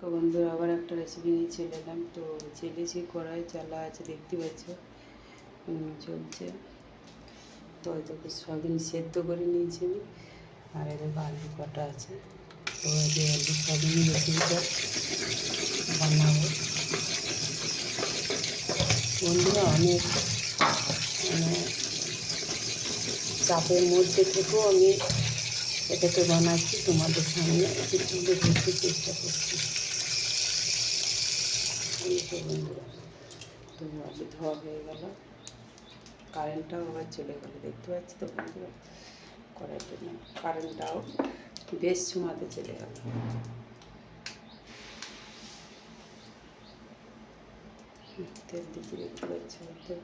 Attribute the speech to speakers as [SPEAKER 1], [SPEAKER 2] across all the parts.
[SPEAKER 1] তো বন্ধুরা আবার একটা রেসিপি নিয়ে চলে এলাম। তো চেলেছি, কড়াই চালা আছে দেখতে পাচ্ছ, চলছে। তো এটাকে সয়াবিন সেদ্ধ করে নিয়েছি আর এদের আলু কাটা আছে। তো এই আলু সয়াবিন রেসিপিটা বানাবো বন্ধুরা। অনেক চাপের মধ্যে থেকেও আমি এটাকে বানাচ্ছি, তোমাদের সামনে একটু তুলে ধরতে চেষ্টা করছি। বন্ধুরা তো আলু ধোয়া হয়ে গেল, কারেন্টটাও আবার চলে গেল, দেখতে পাচ্ছি তো বন্ধুরা। কড়াইটা না, কারেন্টটাও বেশ সময়তে চলে গেল। তেল দিচ্ছি, দেখতে পাচ্ছি হয়তো।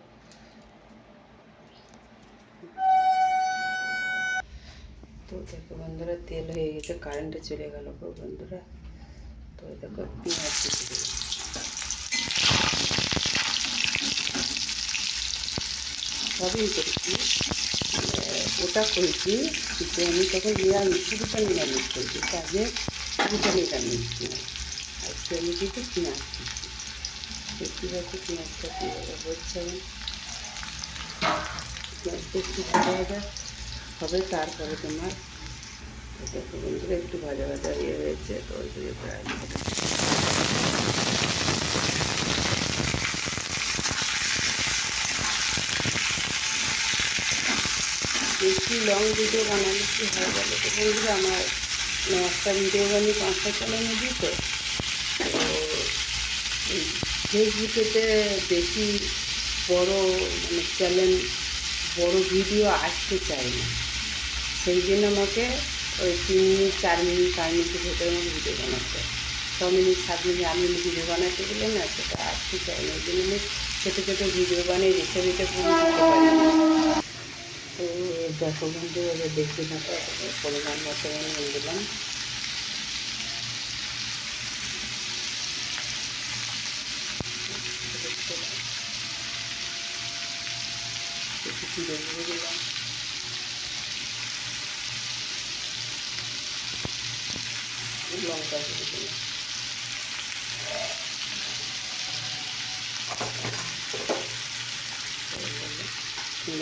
[SPEAKER 1] তো দেখো বন্ধুরা, তেল হয়ে গেছে, কারেন্টে চলে গেল বন্ধুরা। তো দেখো পেঁয়াজ দিতে দেবো। সবই করেছি, ওটা করেছি কিন্তু আমি তখন নিরামিষ, পুরোটা নিরামিষ করেছি, কাজে পুরোটা নিরামিষ পেঁয়াজ। আজকে আমি কিন্তু পেঁয়াজ দিচ্ছি, দেখতে পাচ্ছি পেঁয়াজটা কীভাবে হচ্ছে। পেঁয়াজটা একটু ভাজা ভাজা হবে, তারপরে তোমার দেখো বন্ধুরা একটু ভাজা ভাজা ইয়ে হয়েছে। তো ওই দিকে প্রায় বেশি লং ভিডিও বানালে কি হয় বলো তো বন্ধুরা, আমার একটা ভিডিও বানিয়ে 5টা চ্যানেলে দিত। তো ফেসবুকেতে বেশি বড় চ্যানেল, বড় ভিডিও আসতে চায় না। সেই জন্য আমাকে ওই 3 মিনিট 4 মিনিট 5 মিনিটের ভেতরে আমাকে ভিডিও বানাতে হয়। 6 মিনিট 7 মিনিট 8 মিনিট ভিডিও বানাতে গেলে না, সেটা আসতে চায় না। ওই জন্য আমি ছোটো ছোটো ভিডিও বানিয়ে রেসিপিটা পুরো দিতে পারি। তো দেখো বন্ধু, এবার দেখতে থাকা পরিমাণ মতো আমি নিয়ে দিলাম। জিরে দিয়ে দিলাম, লঙ্কা দিয়ে দিলাম,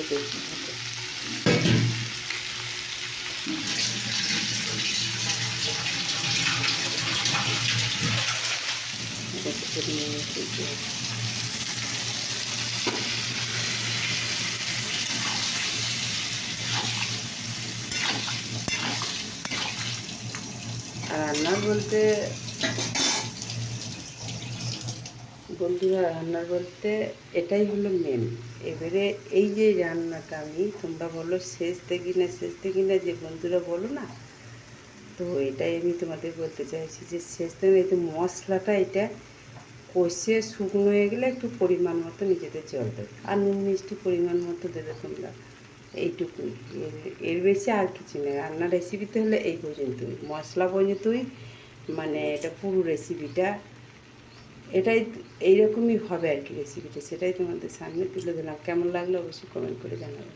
[SPEAKER 1] দেখতে থাকো। আর রান্নার বলতে বন্ধুরা, রান্নার বলতে এটাই হলো মেন। এবারে এই যে রান্নাটা আমি, তোমরা বলো শেষ দেখি না শেষ দেখি না, যে বন্ধুরা বলো না, তো এটাই আমি তোমাদের বলতে চাইছি যে শেষ দেখে এই মশলাটা এটা কষে শুকনো হয়ে গেলে একটু পরিমাণ মতো নিজেদের জল দেবে, আর নুন মিষ্টি পরিমাণ মতো দেবে তোমরা, এইটুকুই। এর বেশি আর কিছু নেই। রান্নার রেসিপিতে হলে এই পর্যন্তই, মশলা পর্যন্তই, এটা পুরো রেসিপিটা এটাই, এইরকমই হবে আর কি রেসিপিটা। সেটাই তোমাদের সামনে তুলে দিলাম। কেমন লাগলো অবশ্যই কমেন্ট করে জানাবে।